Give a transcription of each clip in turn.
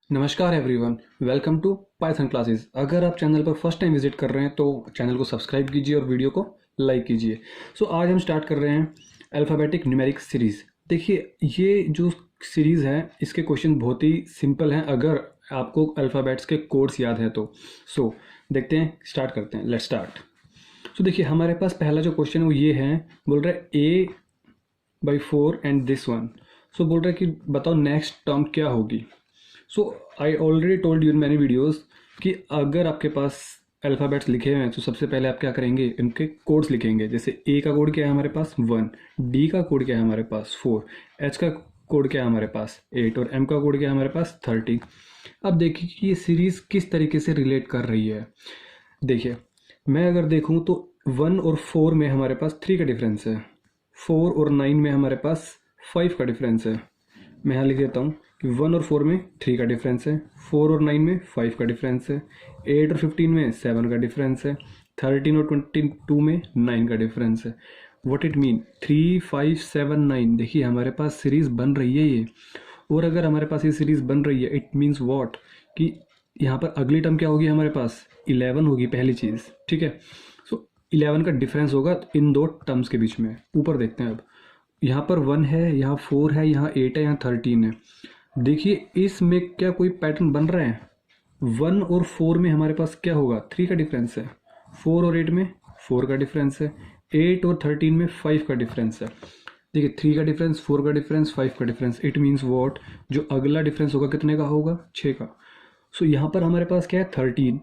नमस्कार everyone, welcome to Python classes. अगर आप चैनल पर फर्स्ट टाइम विजिट कर रहे हैं तो चैनल को सब्सक्राइब कीजिए और वीडियो को लाइक कीजिए। आज हम स्टार्ट कर रहे हैं अल्फ़ाबेटिक न्यूमेरिक सीरीज़। देखिए, ये जो सीरीज़ है इसके क्वेश्चन बहुत ही सिंपल हैं अगर आपको अल्फ़ाबेट्स के कोड्स याद है तो। देखते हैं, स्टार्ट करते हैं। Let's start. देखिए, हमारे पास पहला जो क्वेश्चन है वो ये है, बोल रहा है A/4 एंड दिस वन। बोल रहा है कि बताओ नेक्स्ट टर्म क्या होगी। I already told you in many videos कि अगर आपके पास अल्फ़ाबेट्स लिखे हुए हैं तो सबसे पहले आप क्या करेंगे, इनके कोड्स लिखेंगे। जैसे ए का कोड क्या है हमारे पास 1, डी का कोड क्या है हमारे पास 4, एच का कोड क्या है हमारे पास 8 और एम का कोड क्या है हमारे पास 30। अब देखिए कि ये सीरीज़ किस तरीके से रिलेट कर रही है। देखिए, मैं अगर देखूँ तो 1 और 4 में हमारे पास 3 का डिफरेंस है, 4 और 9 में हमारे पास 5 का डिफरेंस है। मैं यहाँ लिख देता हूँ कि 1 और 4 में 3 का डिफरेंस है, 4 और 9 में 5 का डिफरेंस है, 8 और 15 में 7 का डिफरेंस है, 13 और 22 में 9 का डिफरेंस है। What it mean 3 5 7 9। देखिए, हमारे पास सीरीज़ बन रही है ये। और अगर हमारे पास ये सीरीज़ बन रही है इट मीन्स व्हाट कि यहाँ पर अगली टर्म क्या होगी हमारे पास 11 होगी, पहली चीज़। ठीक है, 11 का डिफरेंस होगा इन दो टर्म्स के बीच में। ऊपर देखते हैं। अब यहाँ पर 1 है, यहाँ 4 है, यहाँ 8 है, यहाँ 13 है। देखिए, इसमें क्या कोई पैटर्न बन रहा है। 1 और 4 में हमारे पास क्या होगा, 3 का डिफरेंस है, 4 और 8 में 4 का डिफरेंस है, 8 और 13 में 5 का डिफरेंस है। देखिए, 3 का डिफरेंस, 4 का डिफरेंस, 5 का डिफरेंस। इट मीन्स वॉट, जो अगला डिफरेंस होगा कितने का होगा, 6 का। यहाँ पर हमारे पास क्या है 13,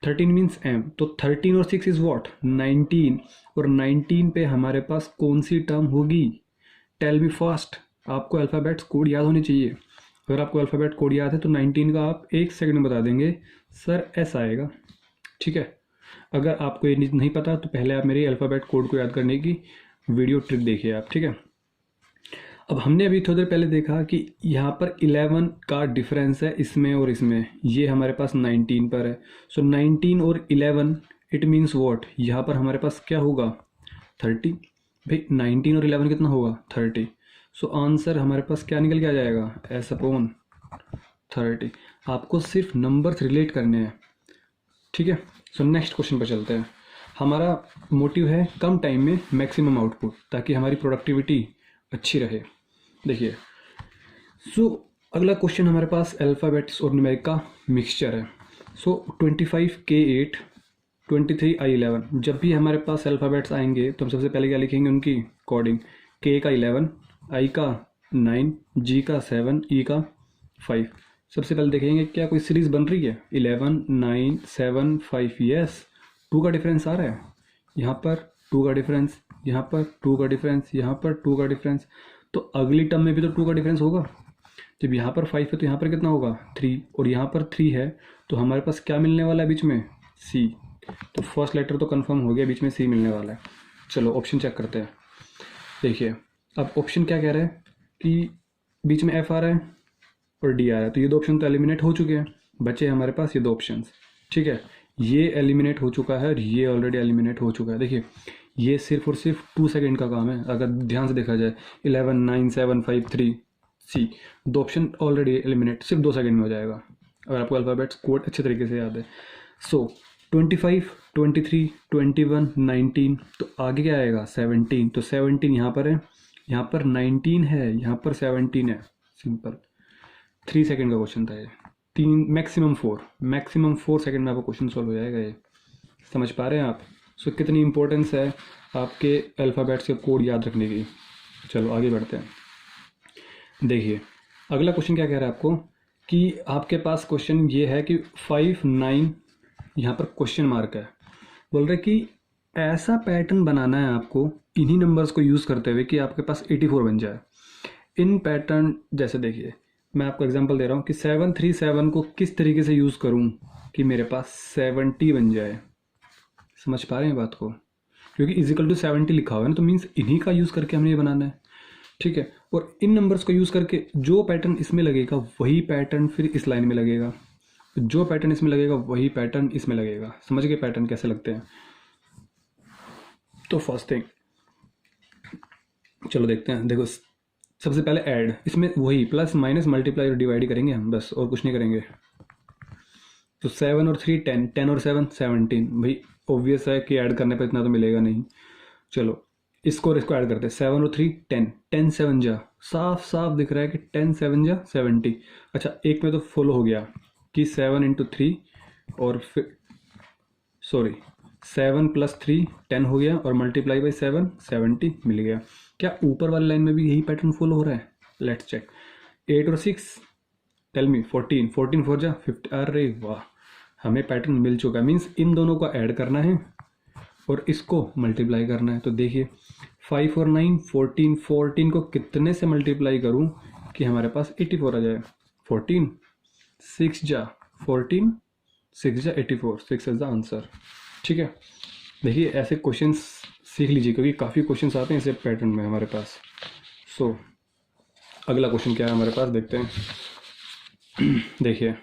13 मीन्स एम। तो 13 और 6 इज वॉट 19, और 19 पे हमारे पास कौन सी टर्म होगी, टेल मी फास्ट। आपको अल्फ़ाबेट्स कोड याद होने चाहिए। अगर आपको अल्फ़ाबेट कोड याद है तो 19 का आप 1 सेकंड में बता देंगे, सर एस आएगा। ठीक है, अगर आपको ये नहीं पता तो पहले आप मेरी अल्फ़ाबेट कोड को याद करने की वीडियो ट्रिक देखिए आप। ठीक है, अब हमने अभी थोड़ी देर पहले देखा कि यहाँ पर 11 का डिफरेंस है इसमें और इसमें, ये हमारे पास 19 पर है। 19 और 11 इट मीन्स वॉट, यहाँ पर हमारे पास क्या होगा 30। भाई 19 और 11 कितना होगा 30। आंसर हमारे पास क्या निकल के आ जाएगा, एस अपॉन 30। आपको सिर्फ नंबर्स रिलेट करने हैं। ठीक है, नेक्स्ट क्वेश्चन पर चलते हैं। हमारा मोटिव है कम टाइम में मैक्सिमम आउटपुट, ताकि हमारी प्रोडक्टिविटी अच्छी रहे। देखिए, अगला क्वेश्चन हमारे पास अल्फ़ाबेट्स और न्यूमेरिक का मिक्सचर है। 25 K8 23 I11। जब भी हमारे पास अल्फ़ाबेट्स आएंगे तो हम सबसे पहले क्या लिखेंगे, उनकी कोडिंग। K का 11, I का 9, G का 7, E का 5। सबसे पहले देखेंगे क्या कोई सीरीज़ बन रही है, 11 9 7 5। यस, 2 का डिफरेंस आ रहा है, यहाँ पर 2 का डिफरेंस, यहाँ पर 2 का डिफरेंस, यहाँ पर 2 का डिफरेंस। तो अगली टर्म में भी तो 2 का डिफरेंस होगा। जब यहाँ पर 5 है तो यहाँ पर कितना होगा 3, और यहाँ पर 3 है तो हमारे पास क्या मिलने वाला है बीच में, C। तो फर्स्ट लेटर तो कंफर्म हो गया, बीच में C मिलने वाला है। चलो ऑप्शन चेक करते हैं। देखिए, अब ऑप्शन क्या कह रहा है कि बीच में F आ रहा है और D आ रहा है, तो ये दो ऑप्शन तो एलिमिनेट हो चुके हैं, बचे हमारे पास ये दो ऑप्शन। ठीक है, ये एलिमिनेट हो चुका है और ये ऑलरेडी एलिमिनेट हो चुका है। देखिए, ये सिर्फ और सिर्फ 2 सेकेंड का काम है। अगर ध्यान से देखा जाए 11 9 7 5 3 C, दो ऑप्शन ऑलरेडी एलिमिनेट, सिर्फ 2 सेकेंड में हो जाएगा अगर आपको अल्फ़ाबेट्स कोड अच्छे तरीके से याद है। 25 23 21 19, तो आगे क्या आएगा 17। तो 17 यहाँ पर है, यहाँ पर 19 है, यहाँ पर 17 है। सिंपल 3 सेकेंड का क्वेश्चन था ये। 3 मैक्सिमम 4 सेकेंड में आपका क्वेश्चन सॉल्व हो जाएगा। ये समझ पा रहे हैं आप। कितनी इंपॉर्टेंस है आपके अल्फ़ाबेट्स के कोड याद रखने की। चलो आगे बढ़ते हैं। देखिए, अगला क्वेश्चन क्या कह रहा है आपको कि आपके पास क्वेश्चन ये है कि 5 9, यहाँ पर क्वेश्चन मार्क है। बोल रहे कि ऐसा पैटर्न बनाना है आपको इन्हीं नंबर्स को यूज़ करते हुए कि आपके पास 84 बन जाए। इन पैटर्न जैसे देखिए, मैं आपको एग्जांपल दे रहा हूँ कि 737 को किस तरीके से यूज़ करूँ कि मेरे पास 70 बन जाए। समझ पा रहे हैं बात को, क्योंकि इजिकल टू 70 लिखा हुआ है ना, तो मीन्स इन्हीं का यूज़ करके हमने ये बनाना है। ठीक है, और इन नंबर्स को यूज़ करके जो पैटर्न इसमें लगेगा वही पैटर्न फिर इस लाइन में लगेगा, जो पैटर्न इसमें लगेगा वही पैटर्न इसमें लगेगा। समझ गए पैटर्न कैसे लगते हैं। तो फर्स्ट थिंग चलो देखते हैं। देखो, सबसे पहले ऐड, इसमें वही प्लस माइनस मल्टीप्लाई और डिवाइड करेंगे हम बस, और कुछ नहीं करेंगे। तो 7 और 3 10, 10 और 7 17। भाई ऑब्वियस है कि ऐड करने पर इतना तो मिलेगा नहीं। चलो इसको और इसको ऐड करते हैं, 7 और 3 10, 10 7 जा, साफ साफ दिख रहा है कि 10 7 जा 70। अच्छा एक में तो फॉलो हो गया कि 7 इंटू 3 और फिर सॉरी 7 प्लस 3 10 हो गया, और मल्टीप्लाई बाई 7 70 मिल गया। क्या ऊपर वाली लाइन में भी यही पैटर्न फॉलो हो रहा है? Let's check. 8 और 6 टेल मी 14, 14 4 जा 50। अरे वाह, हमें पैटर्न मिल चुका है। मीन्स इन दोनों को ऐड करना है और इसको मल्टीप्लाई करना है। तो देखिए 5 और 9 14, 14 को कितने से मल्टीप्लाई करूं कि हमारे पास 84 आ जाए? 14 6 जा 14, 6 जा 84, 6 इज द आंसर। ठीक है, देखिए ऐसे क्वेश्चंस सीख लीजिए क्योंकि काफ़ी क्वेश्चंस आते हैं ऐसे पैटर्न में हमारे पास। सो अगला क्वेश्चन क्या है हमारे पास, देखते हैं। देखिए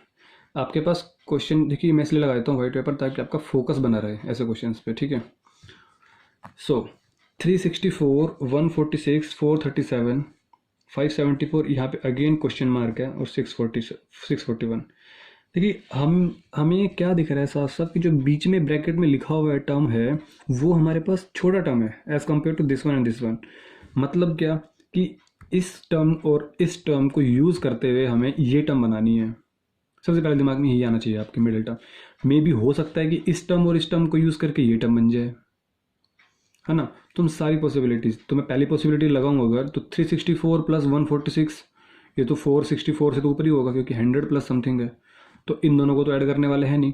आपके पास क्वेश्चन, देखिए मैं इसलिए लगा देता हूँ व्हाइट पेपर ताकि आपका फोकस बना रहे ऐसे क्वेश्चंस पे। ठीक है, सो 364 146 437 574, यहाँ पे अगेन क्वेश्चन मार्क है, और 641। देखिए हमें क्या दिख रहा है साफ साफ कि जो बीच में ब्रैकेट में लिखा हुआ है टर्म है वो हमारे पास छोटा टर्म है as compared to this one and this one. मतलब क्या कि इस टर्म और इस टर्म को यूज़ करते हुए हमें ये टर्म बनानी है। सबसे पहले दिमाग में यही आना चाहिए आपके, मिडिल टर्म। मे भी हो सकता है कि इस टर्म और इस टर्म को यूज़ करके ये टर्म बन जाए, है ना। तुम सारी पॉसिबिलिटीज़, तो मैं पहली पॉसिबिलिटी लगाऊंगा अगर, तो 364 प्लस 146, ये तो 464 से तो ऊपर ही होगा क्योंकि 100 प्लस समथिंग है। तो इन दोनों को तो ऐड करने वाले हैं नहीं।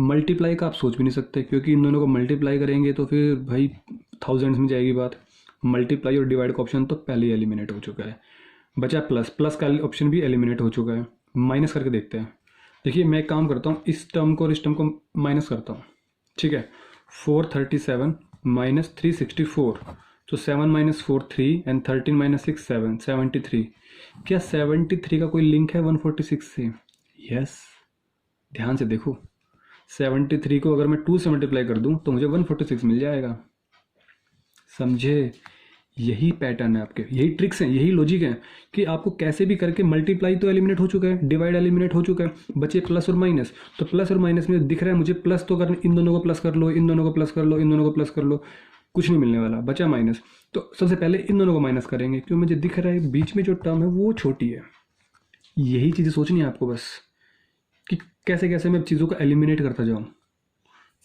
मल्टीप्लाई का आप सोच भी नहीं सकते क्योंकि इन दोनों को मल्टीप्लाई करेंगे तो फिर भाई थाउजेंड्स में जाएगी बात। मल्टीप्लाई और डिवाइड का ऑप्शन तो पहले ही एलिमिनेट हो चुका है। बचा प्लस, प्लस का ऑप्शन भी एलिमिनेट हो चुका है। माइनस करके देखते हैं। देखिए मैं एक काम करता हूँ, इस टर्म को और इस टर्म को माइनस करता हूँ। ठीक है, 437 माइनस 364, तो 7 माइनस 4 3 एंड 13 माइनस 6 7, 73। क्या 73 का कोई लिंक है 146 से? यस, ध्यान से देखो। 73 को अगर मैं 2 से मल्टीप्लाई कर दूं तो मुझे 146 मिल जाएगा। समझे? यही पैटर्न है आपके, यही ट्रिक्स हैं, यही लॉजिक है कि आपको कैसे भी करके मल्टीप्लाई तो एलिमिनेट हो चुका है, डिवाइड एलिमिनेट हो चुका है, बचे प्लस और माइनस। तो प्लस और माइनस में दिख रहा है मुझे प्लस तो करना, इन दोनों को प्लस कर लो, इन दोनों को प्लस कर लो, इन दोनों को प्लस कर लो, कुछ नहीं मिलने वाला, बचा माइनस। तो सबसे पहले इन दोनों को माइनस करेंगे क्यों, मुझे दिख रहा है बीच में जो टर्म है वो छोटी है। यही चीज़ें सोचनी है आपको बस, कि कैसे कैसे मैं चीज़ों को एलिमिनेट करता जाऊँ।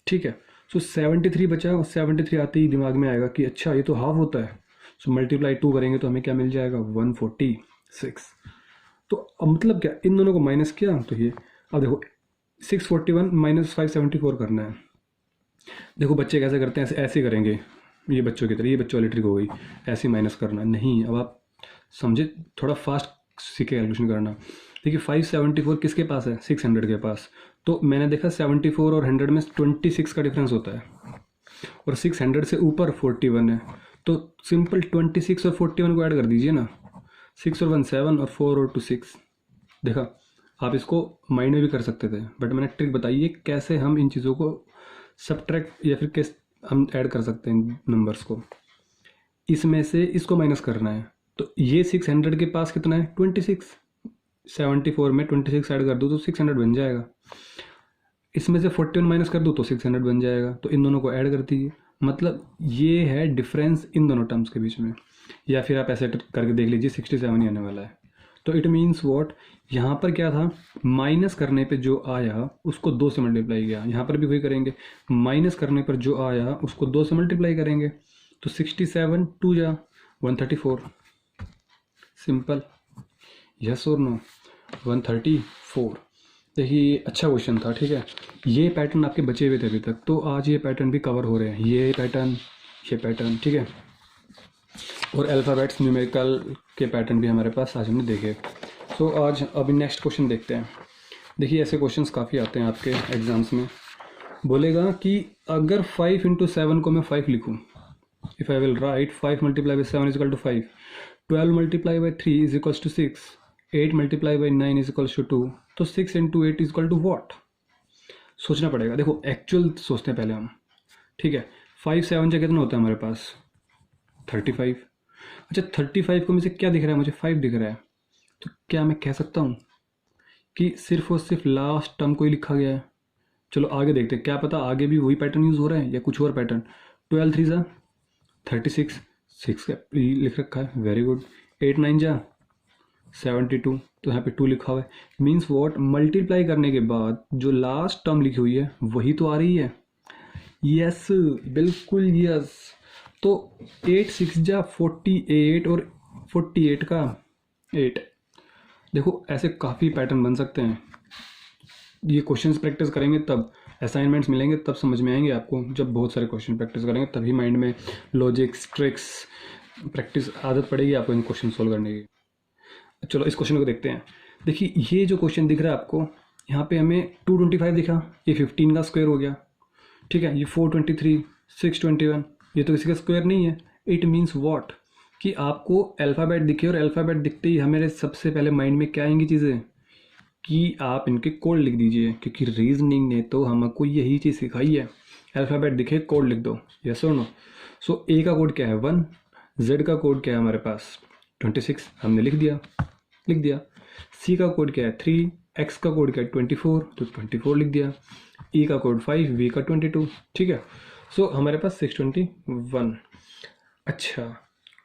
ठीक है, सो 73 बचा, और 73 आते ही दिमाग में आएगा कि अच्छा ये तो हाफ होता है। सो मल्टीप्लाई 2 करेंगे तो हमें क्या मिल जाएगा? 146। तो अब मतलब क्या, इन दोनों को माइनस किया तो ये, अब देखो 641 माइनस 574 करना है। देखो बच्चे कैसे करते हैं, ऐसे ऐसे करेंगे, ये बच्चों की तरह, ये बच्चों वाली ट्रिक हो गई, ऐसे माइनस करना नहीं। अब आप समझे, थोड़ा फास्ट सीखे कैलकुलेशन करना। देखिए 574 किसके पास है? 600 के पास। तो मैंने देखा 74 और 100 में 26 का डिफरेंस होता है, और 600 से ऊपर 41 है। तो सिंपल 26 और 41 को ऐड कर दीजिए ना, 6 और 1 7 और 4 और 2 6। देखा, आप इसको माइंड में भी कर सकते थे, बट मैंने ट्रिक बताई है कैसे हम इन चीज़ों को सब्ट्रैक्ट या फिर कैसे हम ऐड कर सकते हैं नंबर्स को। इसमें से इसको माइनस करना है, तो ये 600 के पास कितना है? 26। 74 में 26 ऐड कर दूँ तो 600 बन जाएगा। इसमें से 41 माइनस कर दूँ तो 600 बन जाएगा। तो इन दोनों को ऐड कर दीजिए। मतलब ये है डिफरेंस इन दोनों टर्म्स के बीच में। या फिर आप ऐसे करके देख लीजिए 67 ही आने वाला है। तो इट मीन्स वॉट, यहाँ पर क्या था, माइनस करने पे जो आया उसको 2 से मल्टीप्लाई किया। यहाँ पर भी वही करेंगे, माइनस करने पर जो आया उसको 2 से मल्टीप्लाई करेंगे। तो 67 2 जा 134, सिंपल, यस और नो, 134। देखिए अच्छा क्वेश्चन था। ठीक है, ये पैटर्न आपके बचे हुए थे अभी तक, तो आज ये पैटर्न भी कवर हो रहे हैं, ये पैटर्न। ठीक है, और अल्फ़ाबेट्स न्यूमेरिकल के पैटर्न भी हमारे पास आज हमने देखे। सो आज अभी नेक्स्ट क्वेश्चन देखते हैं। देखिए ऐसे क्वेश्चंस काफ़ी आते हैं आपके एग्जाम्स में। बोलेगा कि अगर 5 इंटू 7 को मैं 5 लिखूँ, if I will write 5 multiply by 7 is equal to 5, 12 multiply by 3 is equals to 6, 8 multiply by 9 is equals to 2, तो 6 into 8 is equal to what? सोचना पड़ेगा। देखो एक्चुअल सोचते हैं पहले हम। ठीक है, 5 7 से कितना होता है हमारे पास? 35। अच्छा 35 को मुझे क्या दिख रहा है, मुझे 5 दिख रहा है, तो क्या मैं कह सकता हूँ कि सिर्फ और सिर्फ लास्ट टर्म को ही लिखा गया है। चलो आगे देखते हैं, क्या पता आगे भी वही पैटर्न यूज़ हो रहा है या कुछ और पैटर्न। 12 3 जा 36, 6 का लिख रखा है, वेरी गुड। 8 9 जा 72, तो यहाँ पे 2 लिखा हुआ है। मीन्स वॉट, मल्टीप्लाई करने के बाद जो लास्ट टर्म लिखी हुई है वही तो आ रही है। यस, बिल्कुल यस। तो 8 6 जा 48 और 48 का 8। देखो ऐसे काफ़ी पैटर्न बन सकते हैं। ये क्वेश्चंस प्रैक्टिस करेंगे तब, असाइनमेंट्स मिलेंगे तब समझ में आएंगे आपको। जब बहुत सारे क्वेश्चन प्रैक्टिस करेंगे तभी माइंड में लॉजिक्स ट्रिक्स प्रैक्टिस आदत पड़ेगी आपको इन क्वेश्चन सोल्व करने की। चलो इस क्वेश्चन को देखते हैं। देखिए ये जो क्वेश्चन दिख रहा है आपको, यहाँ पे हमें 225 दिखा, ये 15 का स्क्वायर हो गया, ठीक है। ये 423, 621, ये तो किसी का स्क्वायर नहीं है। इट मीन्स वॉट, कि आपको अल्फ़ाबेट दिखे, और अल्फ़ाबेट दिखते ही हमारे सबसे पहले माइंड में क्या आएंगी चीज़ें, कि आप इनके कोड लिख दीजिए, क्योंकि रीजनिंग ने तो हमको यही चीज़ सिखाई है। अल्फ़ाबेट दिखे कोड लिख दो, यस और नो। सो ए का कोड क्या है 1, जेड का कोड क्या है हमारे पास 26, हमने लिख दिया। सी का कोड क्या है 3, एक्स का कोड क्या है 24, तो 24 लिख दिया। ई का कोड 5, वी का 22, ठीक है। सो हमारे पास 621। अच्छा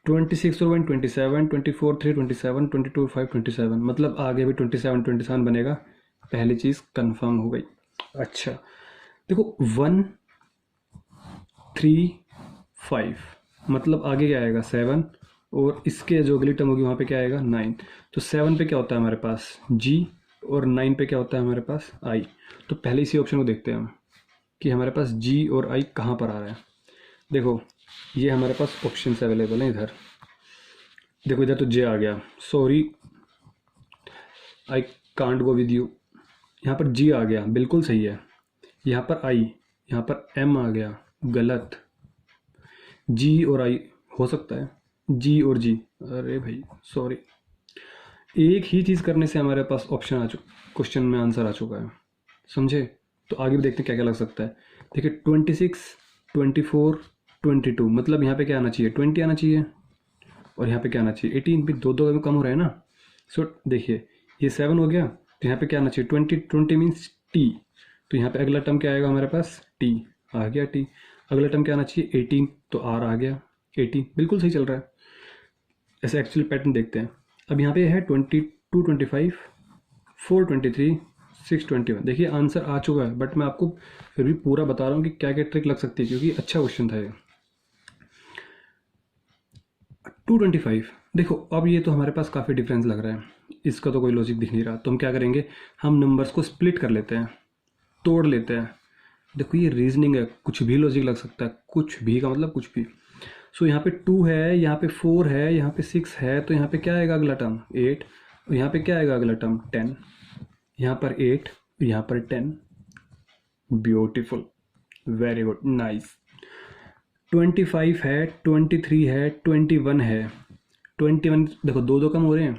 26 और 1 27, 24 3 27, 22 5 27, मतलब आगे भी 27 बनेगा। पहली चीज़ कंफर्म हो गई। अच्छा देखो 1 3 5, मतलब आगे क्या आएगा 7, और इसके जो अगली टर्म होगी वहाँ पे क्या आएगा 9। तो 7 पे क्या होता है हमारे पास जी, और 9 पे क्या होता है हमारे पास आई। तो पहले इसी ऑप्शन को देखते हैं हम कि हमारे पास जी और आई कहाँ पर आ रहा है। देखो ये हमारे पास ऑप्शन अवेलेबल हैं इधर। देखो इधर तो जे आ गया, sorry I can't go with you. यहाँ पर जी आ गया, बिल्कुल सही है। यहाँ पर आई, यहाँ पर एम आ गया, गलत। जी और आई हो सकता है, जी और जी, अरे भाई सॉरी। एक ही चीज़ करने से हमारे पास ऑप्शन आ चुका, क्वेश्चन में आंसर आ चुका है, समझे। तो आगे भी देखते हैं क्या क्या लग सकता है। देखिए 26 24 22, मतलब यहाँ पे क्या आना चाहिए 20 आना चाहिए, और यहाँ पे क्या आना चाहिए 18 भी, दो दो कम हो रहा है ना। सो देखिए ये 7 हो गया, तो यहाँ पे क्या आना चाहिए 20, 20 मीन्स टी, तो यहाँ पे अगला टर्म क्या आएगा हमारे पास टी, आ गया टी। अगला टर्म क्या आना चाहिए 18, तो आर आ गया 18, बिल्कुल सही चल रहा है। ऐसे एक्चुअली पैटर्न देखते हैं। अब यहाँ पे है 22 25 423 621, देखिए आंसर आ चुका है, बट मैं आपको फिर भी पूरा बता रहा हूँ कि क्या क्या ट्रिक लग सकती है, क्योंकि अच्छा क्वेश्चन था ये। 225, देखो अब ये तो हमारे पास काफ़ी डिफरेंस लग रहा है, इसका तो कोई लॉजिक दिख नहीं रहा। तो हम क्या करेंगे, हम नंबर्स को स्प्लिट कर लेते हैं, तोड़ लेते हैं। देखो ये रीजनिंग है, कुछ भी लॉजिक लग सकता है, कुछ भी का मतलब कुछ भी। सो यहाँ पे 2 है, यहाँ पे 4 है, यहाँ पे 6 है, तो यहाँ पे क्या आएगा अगला टर्म 8, और यहाँ पे क्या आएगा अगला टर्म 10, यहाँ पर 8, यहाँ पर 10। Beautiful, very good, nice. 25 है, 23 है, 21 है। 21 देखो दो दो कम हो रहे हैं,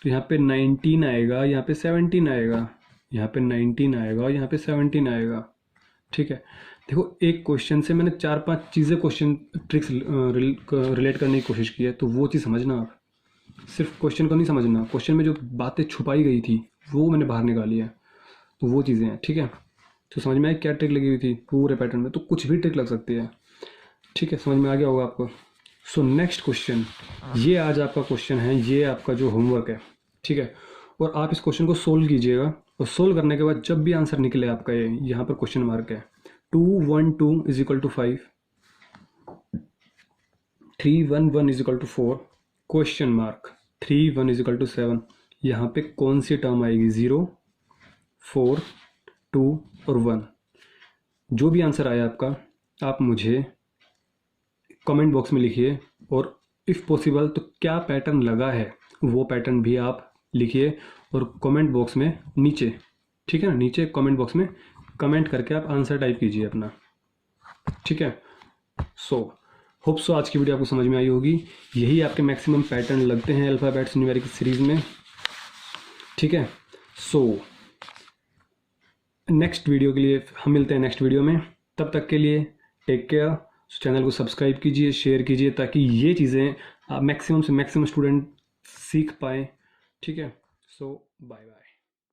तो यहाँ पे 19 आएगा, यहाँ पे 17 आएगा, यहाँ पे 19 आएगा, और यहाँ पे 17 आएगा, ठीक है। देखो एक क्वेश्चन से मैंने 4-5 चीज़ें क्वेश्चन ट्रिक्स रिलेट करने की कोशिश की है, तो वो चीज़ समझना आप, सिर्फ क्वेश्चन को नहीं समझना, क्वेश्चन में जो बातें छुपाई गई थी वो मैंने बाहर निकाली है, तो वो चीज़ें हैं, ठीक है। तो समझ में आया क्या ट्रिक लगी हुई थी पूरे पैटर्न में, तो कुछ भी ट्रिक लग सकती है, ठीक है, समझ में आ गया होगा आपको। सो नेक्स्ट क्वेश्चन, ये आज आपका क्वेश्चन है, ये आपका जो होमवर्क है, ठीक है। और आप इस क्वेश्चन को सोल्व कीजिएगा, और सोल्व करने के बाद जब भी आंसर निकले आपका, ये यहाँ पर क्वेश्चन मार्क है 2 1 2 is equal to 5, 3 1 1 is equal to 4, question mark 3 1 is equal to 7, यहाँ पे कौन सी टर्म आएगी 0 4 2 और 1। जो भी आंसर आया आपका आप मुझे कमेंट बॉक्स में लिखिए, और इफ़ पॉसिबल तो क्या पैटर्न लगा है वो पैटर्न भी आप लिखिए, और कमेंट बॉक्स में नीचे, ठीक है ना, नीचे कमेंट बॉक्स में कमेंट करके आप आंसर टाइप कीजिए अपना, ठीक है। सो होप सो आज की वीडियो आपको समझ में आई होगी। यही आपके मैक्सिमम पैटर्न लगते हैं अल्फ़ाबेट्स न्यूमेरिक सीरीज़ में, ठीक है। सो नेक्स्ट वीडियो के लिए हम मिलते हैं नेक्स्ट वीडियो में, तब तक के लिए टेक केयर। चैनल को सब्सक्राइब कीजिए, शेयर कीजिए, ताकि ये चीज़ें मैक्सिमम से मैक्सिमम स्टूडेंट सीख पाए। ठीक है, सो बाय बाय।